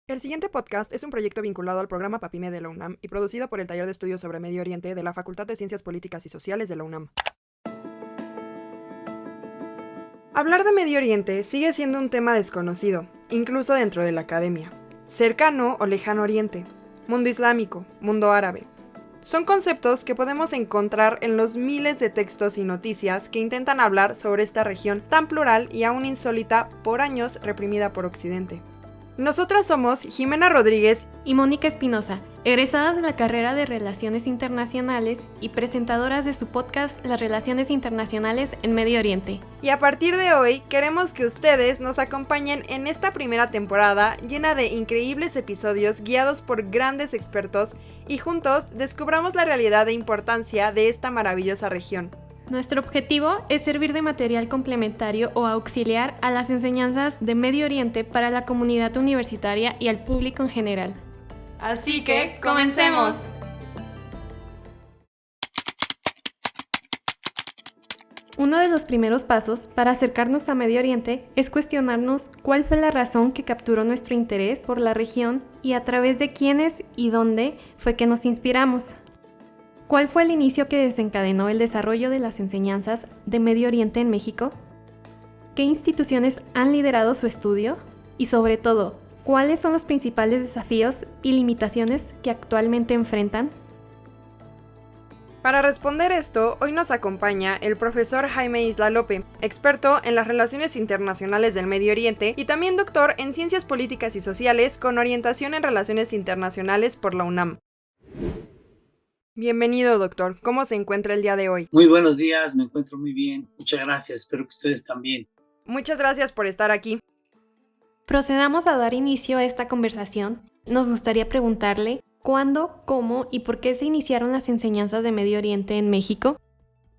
El siguiente podcast es un proyecto vinculado al programa PAPIME de la UNAM y producido por el Taller de Estudios sobre Medio Oriente de la Facultad de Ciencias Políticas y Sociales de la UNAM. Hablar de Medio Oriente sigue siendo un tema desconocido, incluso dentro de la academia. Cercano o lejano Oriente, mundo islámico, mundo árabe. Son conceptos que podemos encontrar en los miles de textos y noticias que intentan hablar sobre esta región tan plural y aún insólita, por años reprimida por Occidente. Nosotras somos Jimena Rodríguez y Mónica Espinosa, egresadas de la carrera de Relaciones Internacionales y presentadoras de su podcast Las Relaciones Internacionales en Medio Oriente. Y a partir de hoy queremos que ustedes nos acompañen en esta primera temporada llena de increíbles episodios guiados por grandes expertos y juntos descubramos la realidad e importancia de esta maravillosa región. Nuestro objetivo es servir de material complementario o auxiliar a las enseñanzas de Medio Oriente para la comunidad universitaria y al público en general. Así que, ¡comencemos! Uno de los primeros pasos para acercarnos a Medio Oriente es cuestionarnos cuál fue la razón que capturó nuestro interés por la región y a través de quiénes y dónde fue que nos inspiramos. ¿Cuál fue el inicio que desencadenó el desarrollo de las enseñanzas de Medio Oriente en México? ¿Qué instituciones han liderado su estudio? Y sobre todo, ¿cuáles son los principales desafíos y limitaciones que actualmente enfrentan? Para responder esto, hoy nos acompaña el profesor Jaime Isla Lope, experto en las relaciones internacionales del Medio Oriente y también doctor en Ciencias Políticas y Sociales con orientación en Relaciones Internacionales por la UNAM. Bienvenido, doctor. ¿Cómo se encuentra el día de hoy? Muy buenos días, me encuentro muy bien. Muchas gracias, espero que ustedes también. Muchas gracias por estar aquí. Procedamos a dar inicio a esta conversación. Nos gustaría preguntarle cuándo, cómo y por qué se iniciaron las enseñanzas de Medio Oriente en México.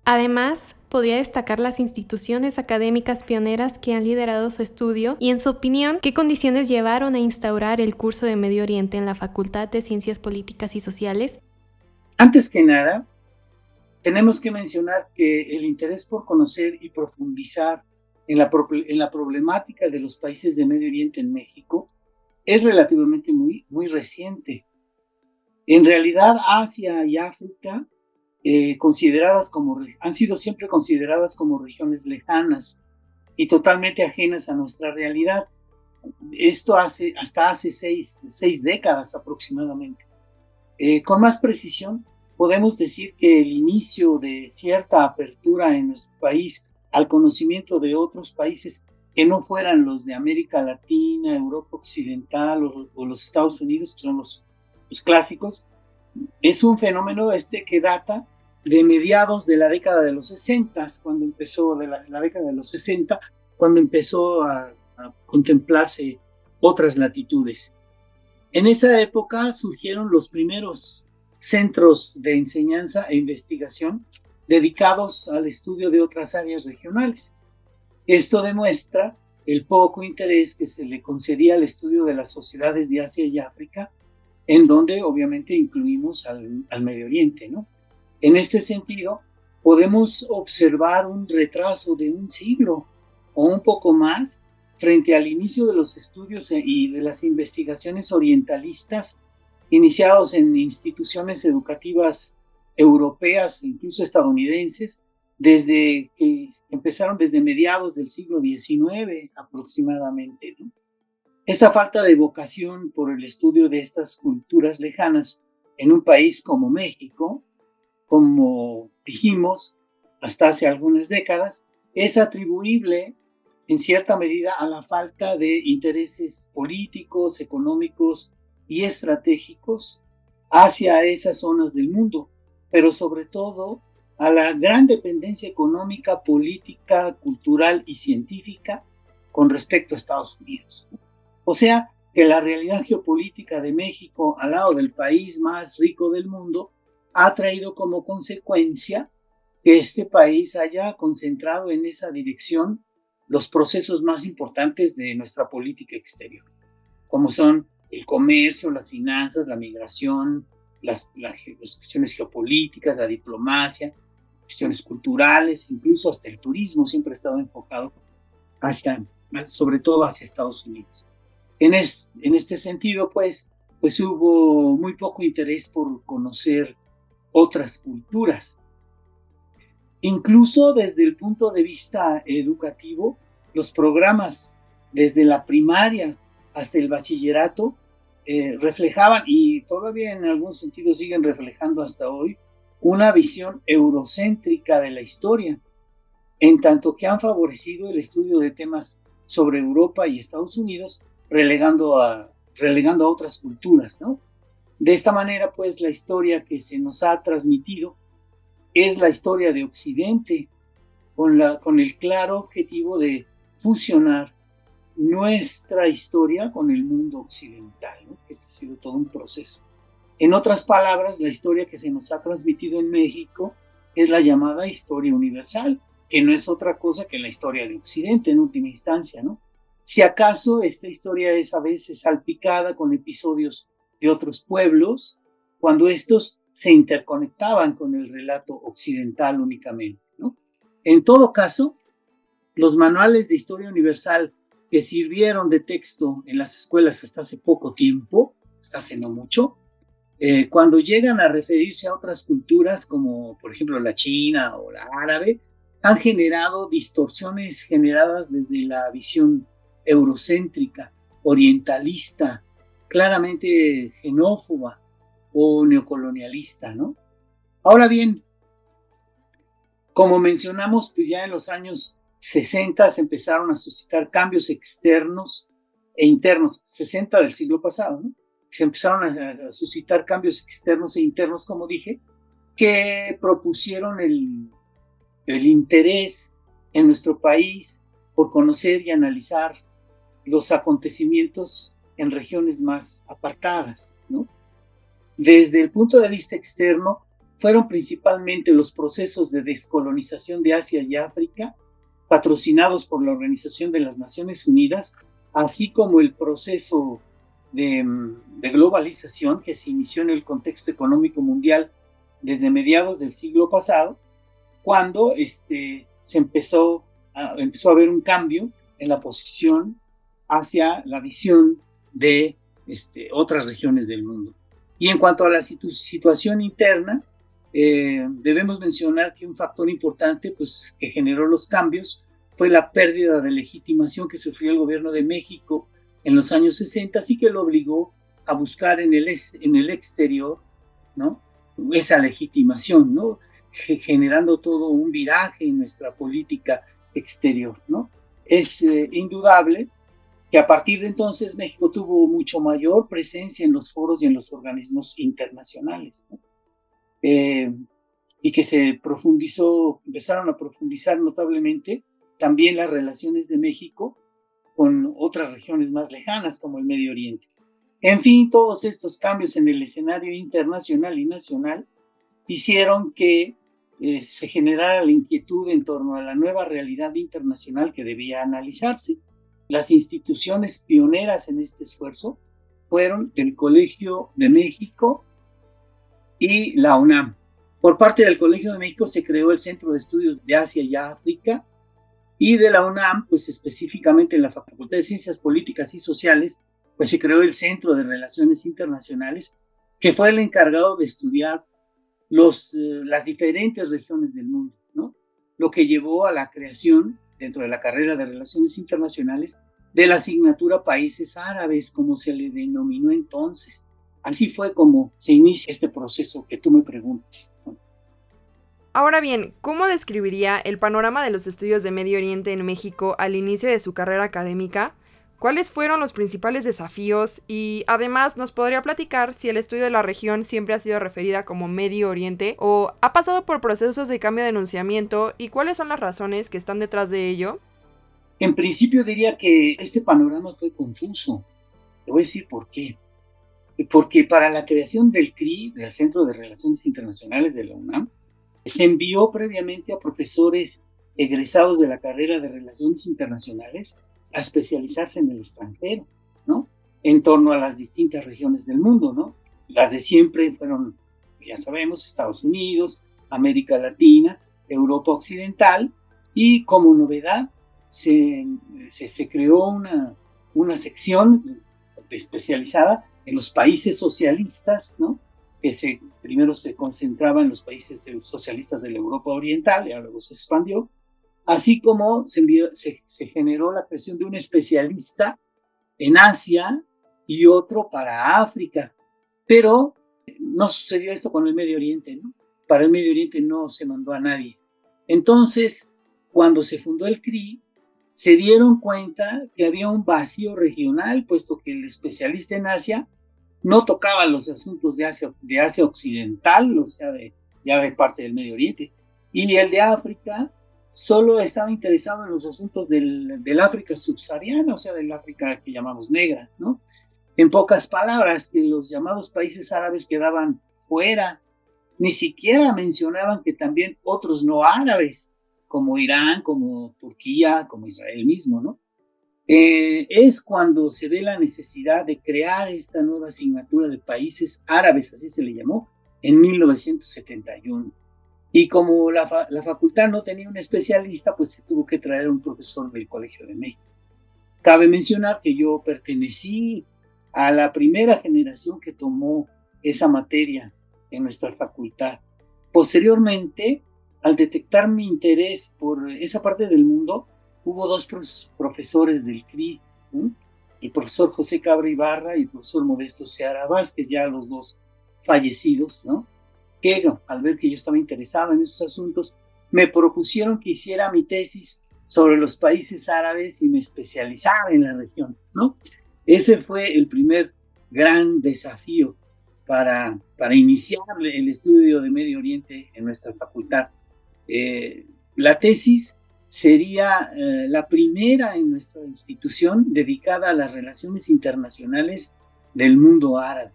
Además, podría destacar las instituciones académicas pioneras que han liderado su estudio y, en su opinión, qué condiciones llevaron a instaurar el curso de Medio Oriente en la Facultad de Ciencias Políticas y Sociales. Antes que nada, tenemos que mencionar que el interés por conocer y profundizar en la problemática de los países de Medio Oriente en México es relativamente muy reciente. En realidad, Asia y África han sido siempre consideradas como regiones lejanas y totalmente ajenas a nuestra realidad. Esto hasta hace seis décadas aproximadamente. Con más precisión, podemos decir que el inicio de cierta apertura en nuestro país al conocimiento de otros países que no fueran los de América Latina, Europa Occidental o los Estados Unidos, que son los clásicos, es un fenómeno que data de mediados de la década de los 60, cuando empezó a contemplarse otras latitudes. En esa época surgieron los primeros centros de enseñanza e investigación dedicados al estudio de otras áreas regionales. Esto demuestra el poco interés que se le concedía al estudio de las sociedades de Asia y África, en donde obviamente incluimos al Medio Oriente, ¿no? En este sentido, podemos observar un retraso de un siglo o un poco más frente al inicio de los estudios y de las investigaciones orientalistas iniciados en instituciones educativas europeas, incluso estadounidenses, que empezaron desde mediados del siglo XIX aproximadamente, ¿no? Esta falta de vocación por el estudio de estas culturas lejanas en un país como México, como dijimos, hasta hace algunas décadas, es atribuible en cierta medida a la falta de intereses políticos, económicos y estratégicos hacia esas zonas del mundo, pero sobre todo a la gran dependencia económica, política, cultural y científica con respecto a Estados Unidos. O sea, que la realidad geopolítica de México al lado del país más rico del mundo ha traído como consecuencia que este país haya concentrado en esa dirección los procesos más importantes de nuestra política exterior, como son el comercio, las finanzas, la migración, las cuestiones geopolíticas, la diplomacia, cuestiones culturales, incluso hasta el turismo siempre ha estado enfocado sobre todo hacia Estados Unidos. En este sentido, pues hubo muy poco interés por conocer otras culturas. Incluso desde el punto de vista educativo, los programas desde la primaria hasta el bachillerato reflejaban, y todavía en algún sentido siguen reflejando hasta hoy, una visión eurocéntrica de la historia, en tanto que han favorecido el estudio de temas sobre Europa y Estados Unidos, relegando a otras culturas, ¿no? De esta manera, pues, la historia que se nos ha transmitido es la historia de Occidente, con el claro objetivo de fusionar nuestra historia con el mundo occidental, ¿no? Este ha sido todo un proceso. En otras palabras, la historia que se nos ha transmitido en México es la llamada historia universal, que no es otra cosa que la historia de Occidente en última instancia, ¿no? Si acaso esta historia es a veces salpicada con episodios de otros pueblos, cuando estos se interconectaban con el relato occidental únicamente, ¿no? En todo caso, los manuales de historia universal que sirvieron de texto en las escuelas hasta hace poco tiempo, hasta hace no mucho, cuando llegan a referirse a otras culturas, como por ejemplo la china o la árabe, han generado distorsiones generadas desde la visión eurocéntrica, orientalista, claramente xenófoba o neocolonialista, ¿no? Ahora bien, como mencionamos, pues ya en los años 60 se empezaron a suscitar cambios externos e internos, 60 del siglo pasado, ¿no? Se empezaron a suscitar cambios externos e internos, como dije, que propusieron el interés en nuestro país por conocer y analizar los acontecimientos en regiones más apartadas, ¿no? Desde el punto de vista externo, fueron principalmente los procesos de descolonización de Asia y África, patrocinados por la Organización de las Naciones Unidas, así como el proceso de globalización que se inició en el contexto económico mundial desde mediados del siglo pasado, cuando se empezó a haber un cambio en la posición hacia la visión de otras regiones del mundo. Y en cuanto a la situación interna, debemos mencionar que un factor importante, pues, que generó los cambios fue la pérdida de legitimación que sufrió el gobierno de México en los años 60, así que lo obligó a buscar en el exterior, ¿no?, esa legitimación, ¿no?, generando todo un viraje en nuestra política exterior, ¿no? Es indudable que a partir de entonces México tuvo mucho mayor presencia en los foros y en los organismos internacionales, ¿no? Y que empezaron a profundizar notablemente también las relaciones de México con otras regiones más lejanas, como el Medio Oriente. En fin, todos estos cambios en el escenario internacional y nacional hicieron que se generara la inquietud en torno a la nueva realidad internacional que debía analizarse. Las instituciones pioneras en este esfuerzo fueron el Colegio de México y la UNAM. Por parte del Colegio de México se creó el Centro de Estudios de Asia y África, y de la UNAM, pues específicamente en la Facultad de Ciencias Políticas y Sociales, pues se creó el Centro de Relaciones Internacionales, que fue el encargado de estudiar las diferentes regiones del mundo, ¿no? Lo que llevó a la creación, dentro de la carrera de Relaciones Internacionales, de la asignatura Países Árabes, como se le denominó entonces. Así fue como se inicia este proceso que tú me preguntas, ¿no? Ahora bien, ¿cómo describiría el panorama de los estudios de Medio Oriente en México al inicio de su carrera académica? ¿Cuáles fueron los principales desafíos? Y además, ¿nos podría platicar si el estudio de la región siempre ha sido referida como Medio Oriente o ha pasado por procesos de cambio de enunciamiento y cuáles son las razones que están detrás de ello? En principio diría que este panorama fue confuso. Te voy a decir por qué. Porque para la creación del CRI, del Centro de Relaciones Internacionales de la UNAM, se envió previamente a profesores egresados de la carrera de Relaciones Internacionales a especializarse en el extranjero, ¿no?, en torno a las distintas regiones del mundo, ¿no? Las de siempre fueron, ya sabemos, Estados Unidos, América Latina, Europa Occidental, y como novedad se creó una sección especializada en los países socialistas, ¿no? Que primero se concentraba en los países socialistas de la Europa Oriental, y luego se expandió, así como se generó la creación de un especialista en Asia y otro para África. Pero no sucedió esto con el Medio Oriente, ¿no? Para el Medio Oriente no se mandó a nadie. Entonces, cuando se fundó el CRI, se dieron cuenta que había un vacío regional, puesto que el especialista en Asia no tocaba los asuntos de Asia Occidental, o sea, ya de parte del Medio Oriente, y el de África solo estaba interesado en los asuntos del África subsahariana, o sea, del África que llamamos negra, ¿no? En pocas palabras, que los llamados países árabes quedaban fuera, ni siquiera mencionaban que también otros no árabes, como Irán, como Turquía, como Israel mismo, ¿no? Es cuando se ve la necesidad de crear esta nueva asignatura de países árabes, así se le llamó, en 1971. Y como la facultad no tenía un especialista, pues se tuvo que traer un profesor del Colegio de México. Cabe mencionar que yo pertenecí a la primera generación que tomó esa materia en nuestra facultad. Posteriormente, al detectar mi interés por esa parte del mundo, hubo dos profesores del CRI, ¿sí? El profesor José Cabra Ibarra y el profesor Modesto Seara Vázquez, ya los dos fallecidos, ¿no? Que al ver que yo estaba interesado en esos asuntos, me propusieron que hiciera mi tesis sobre los países árabes y me especializara en la región, ¿no? Ese fue el primer gran desafío para iniciar el estudio de Medio Oriente en nuestra facultad. La tesis sería la primera en nuestra institución dedicada a las relaciones internacionales del mundo árabe.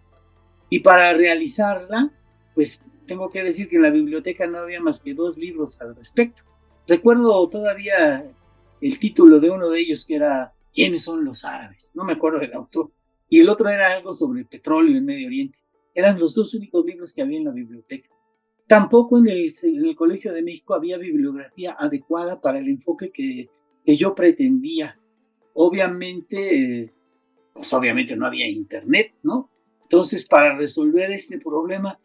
Y para realizarla, pues tengo que decir que en la biblioteca no había más que 2 libros al respecto. Recuerdo todavía el título de uno de ellos, que era ¿Quiénes son los árabes? No me acuerdo del autor. Y el otro era algo sobre el petróleo en Medio Oriente. Eran los 2 únicos libros que había en la biblioteca. Tampoco en el Colegio de México había bibliografía adecuada para el enfoque que yo pretendía. Obviamente no había internet, ¿no? Entonces, para resolver este problema,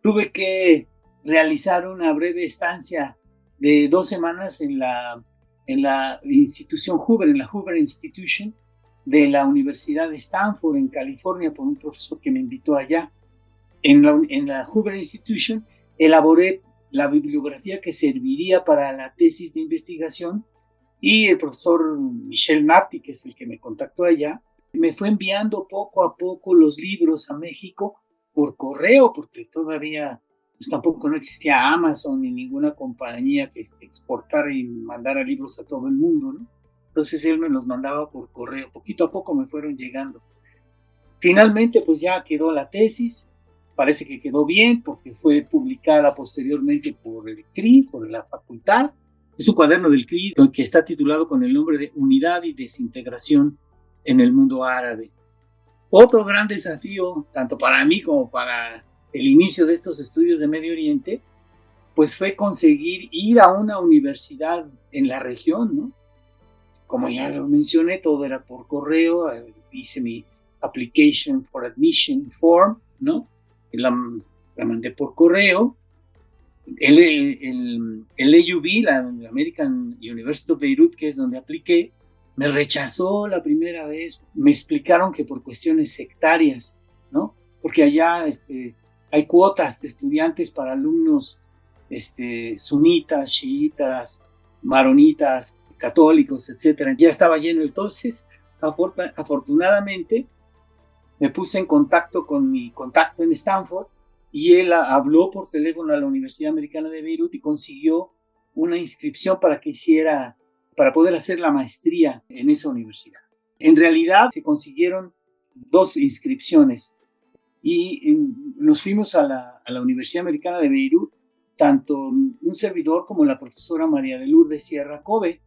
tuve que realizar una breve estancia de 2 semanas en la institución Hoover, en la Hoover Institution de la Universidad de Stanford, en California, por un profesor que me invitó allá. En la Hoover Institution elaboré la bibliografía que serviría para la tesis de investigación, y el profesor Michel Napti, que es el que me contactó allá, me fue enviando poco a poco los libros a México por correo, porque todavía pues, tampoco no existía Amazon ni ninguna compañía que exportara y mandara libros a todo el mundo, ¿no? Entonces él me los mandaba por correo, poquito a poco me fueron llegando. Finalmente pues ya quedó la tesis. Parece que quedó bien porque fue publicada posteriormente por el CRI, por la facultad. Es un cuaderno del CRI que está titulado con el nombre de Unidad y Desintegración en el Mundo Árabe. Otro gran desafío, tanto para mí como para el inicio de estos estudios de Medio Oriente, pues fue conseguir ir a una universidad en la región, ¿no? Como ya lo mencioné, todo era por correo. Hice mi Application for Admission Form, ¿no? La mandé por correo. El AUB, la American University of Beirut, que es donde apliqué, me rechazó la primera vez. Me explicaron que por cuestiones sectarias, ¿no? Porque allá hay cuotas de estudiantes para alumnos sunitas, chiitas, maronitas, católicos, etc. Ya estaba lleno. Entonces, afortunadamente, me puse en contacto con mi contacto en Stanford, y él habló por teléfono a la Universidad Americana de Beirut y consiguió una inscripción para poder hacer la maestría en esa universidad. En realidad se consiguieron 2 inscripciones y nos fuimos a la Universidad Americana de Beirut, tanto un servidor como la profesora María de Lourdes Sierra Kobe.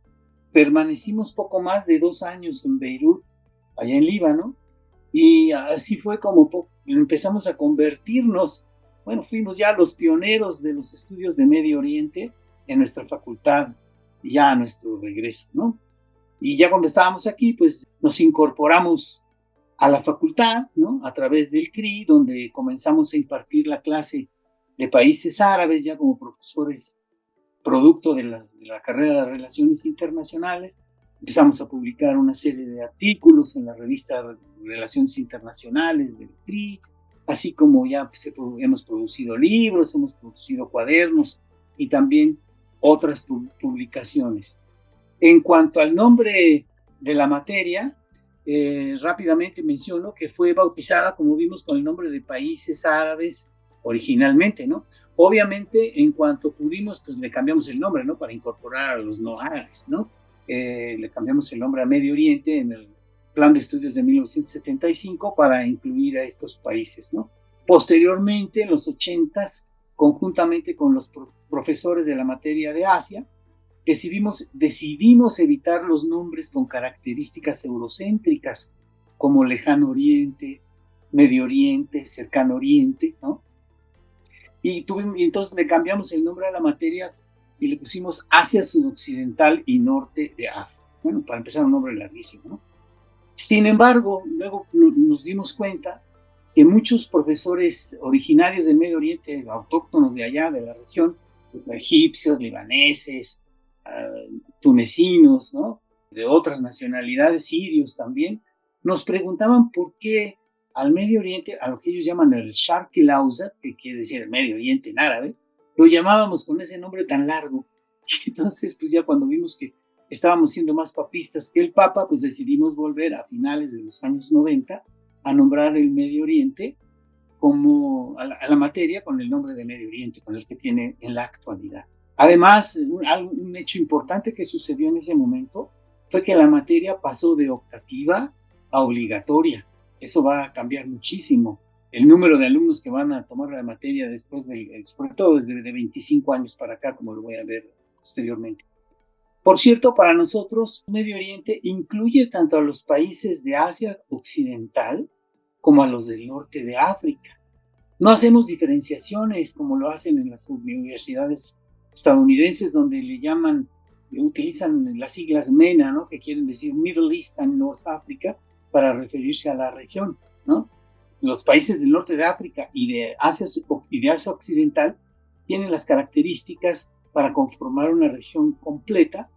Permanecimos poco más de 2 años en Beirut, allá en Líbano, y así fue como empezamos a convertirnos. Bueno, fuimos ya los pioneros de los estudios de Medio Oriente en nuestra facultad, ya a nuestro regreso, ¿no? Y ya cuando estábamos aquí, pues nos incorporamos a la facultad, ¿no? A través del CRI, donde comenzamos a impartir la clase de países árabes, ya como profesores producto de la carrera de Relaciones Internacionales. Empezamos a publicar una serie de artículos en la revista Relaciones Internacionales del CRI, así como ya hemos producido libros, hemos producido cuadernos y también otras publicaciones. En cuanto al nombre de la materia, rápidamente menciono que fue bautizada, como vimos, con el nombre de Países Árabes originalmente, ¿no? Obviamente, en cuanto pudimos, pues le cambiamos el nombre, ¿no? Para incorporar a los no árabes, ¿no? Le cambiamos el nombre a Medio Oriente en el Plan de Estudios de 1975 para incluir a estos países, ¿no? Posteriormente, en los 80s, conjuntamente con los profesores de la materia de Asia, decidimos evitar los nombres con características eurocéntricas, como Lejano Oriente, Medio Oriente, Cercano Oriente, ¿no? Y entonces le cambiamos el nombre a la materia y le pusimos Asia Sudoccidental y Norte de África. Bueno, para empezar, un nombre larguísimo, ¿no? Sin embargo, luego nos dimos cuenta que muchos profesores originarios del Medio Oriente, autóctonos de allá, de la región, egipcios, libaneses, tunecinos, ¿no? De otras nacionalidades, sirios también, nos preguntaban por qué al Medio Oriente, a lo que ellos llaman el Sharq el-Awsat, que quiere decir el Medio Oriente en árabe, lo llamábamos con ese nombre tan largo. Y entonces, pues ya cuando vimos que estábamos siendo más papistas que el Papa, pues decidimos volver a finales de los años 90 a nombrar el Medio Oriente como a la materia con el nombre de Medio Oriente, con el que tiene en la actualidad. Además, un hecho importante que sucedió en ese momento fue que la materia pasó de optativa a obligatoria. Eso va a cambiar muchísimo el número de alumnos que van a tomar la materia después, sobre todo desde de 25 años para acá, como lo voy a ver posteriormente. Por cierto, para nosotros, Medio Oriente incluye tanto a los países de Asia Occidental como a los del norte de África. No hacemos diferenciaciones como lo hacen en las universidades estadounidenses, donde utilizan las siglas MENA, ¿no? Que quieren decir Middle East and North Africa, para referirse a la región, ¿no? Los países del norte de África y de Asia Occidental tienen las características para conformar una región completa,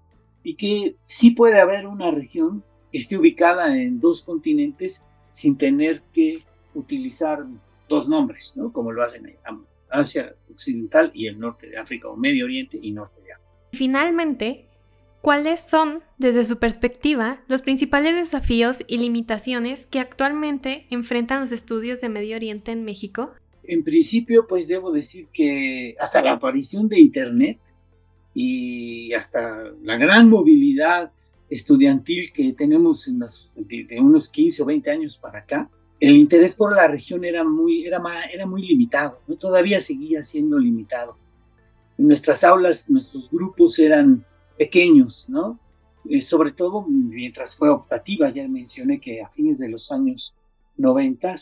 y que sí puede haber una región que esté ubicada en dos continentes sin tener que utilizar dos nombres, ¿no? Como lo hacen Asia Occidental y el norte de África, o Medio Oriente y norte de África. Finalmente, ¿cuáles son, desde su perspectiva, los principales desafíos y limitaciones que actualmente enfrentan los estudios de Medio Oriente en México? En principio, pues debo decir que hasta la aparición de Internet y hasta la gran movilidad estudiantil que tenemos de unos 15 o 20 años para acá, el interés por la región era muy limitado, ¿no? Todavía seguía siendo limitado. En nuestras aulas, nuestros grupos eran pequeños, ¿no? Sobre todo mientras fue optativa. Ya mencioné que a fines de los años 90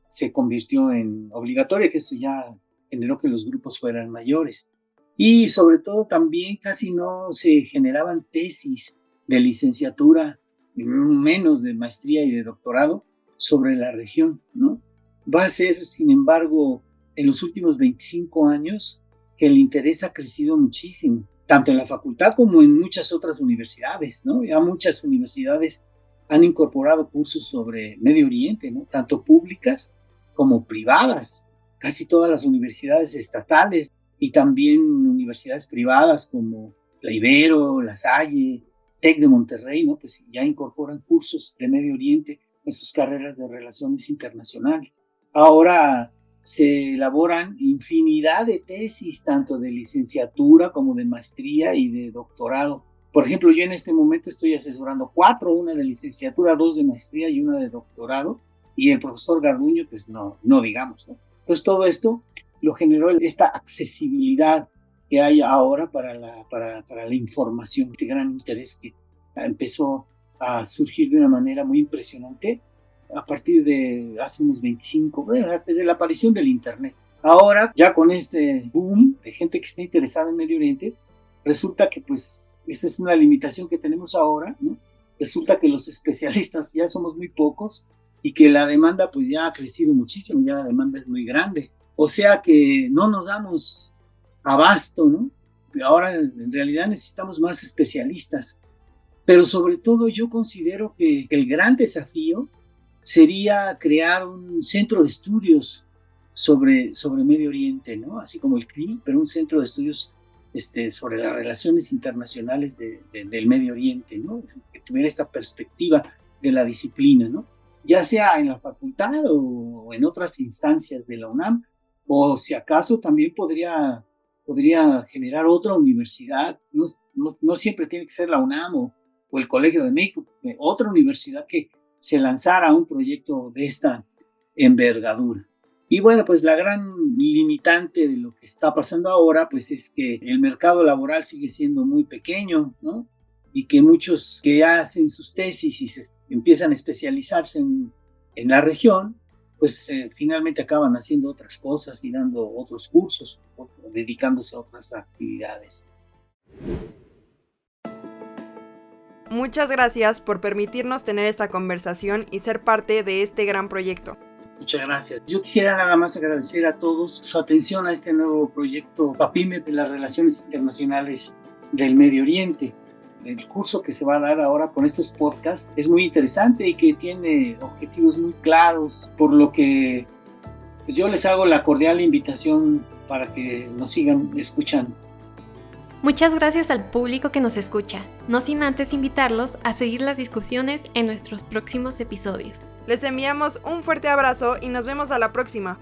se convirtió en obligatoria, que eso ya generó que los grupos fueran mayores. Y sobre todo también casi no se generaban tesis de licenciatura, menos de maestría y de doctorado sobre la región, ¿no? Va a ser, sin embargo, en los últimos 25 años que el interés ha crecido muchísimo, tanto en la facultad como en muchas otras universidades, ¿no? Ya muchas universidades han incorporado cursos sobre Medio Oriente, ¿no? Tanto públicas como privadas. Casi todas las universidades estatales y también universidades privadas como la Ibero, la Salle, TEC de Monterrey, ¿no? Pues ya incorporan cursos de Medio Oriente en sus carreras de relaciones internacionales. Ahora se elaboran infinidad de tesis, tanto de licenciatura como de maestría y de doctorado. Por ejemplo, yo en este momento estoy asesorando 4, una de licenciatura, 2 de maestría y una de doctorado, y el profesor Garduño, pues no digamos, ¿no? Pues todo esto lo generó esta accesibilidad que hay ahora para la información, este gran interés que empezó a surgir de una manera muy impresionante a partir de hace unos 25, desde la aparición del Internet. Ahora, ya con este boom de gente que está interesada en Medio Oriente, resulta que pues esa es una limitación que tenemos ahora, ¿no? Resulta que los especialistas ya somos muy pocos y que la demanda pues ya ha crecido muchísimo, ya la demanda es muy grande. O sea que no nos damos abasto, ¿no? Ahora en realidad necesitamos más especialistas, pero sobre todo yo considero que el gran desafío sería crear un centro de estudios sobre Medio Oriente, ¿no? Así como el CRI, pero un centro de estudios sobre las relaciones internacionales del Medio Oriente, ¿no? Que tuviera esta perspectiva de la disciplina, ¿no? Ya sea en la facultad o en otras instancias de la UNAM, o si acaso también podría generar otra universidad, no siempre tiene que ser la UNAM o el Colegio de México, otra universidad que se lanzara a un proyecto de esta envergadura. Y bueno, pues la gran limitante de lo que está pasando ahora, pues es que el mercado laboral sigue siendo muy pequeño, ¿no? Y que muchos que hacen sus tesis y se empiezan a especializarse en la región, pues finalmente acaban haciendo otras cosas y dando otros cursos, o dedicándose a otras actividades. Muchas gracias por permitirnos tener esta conversación y ser parte de este gran proyecto. Muchas gracias. Yo quisiera nada más agradecer a todos su atención a este nuevo proyecto PAPIME de las Relaciones Internacionales del Medio Oriente. El curso que se va a dar ahora con estos podcasts es muy interesante y que tiene objetivos muy claros, por lo que pues yo les hago la cordial invitación para que nos sigan escuchando. Muchas gracias al público que nos escucha, no sin antes invitarlos a seguir las discusiones en nuestros próximos episodios. Les enviamos un fuerte abrazo y nos vemos a la próxima.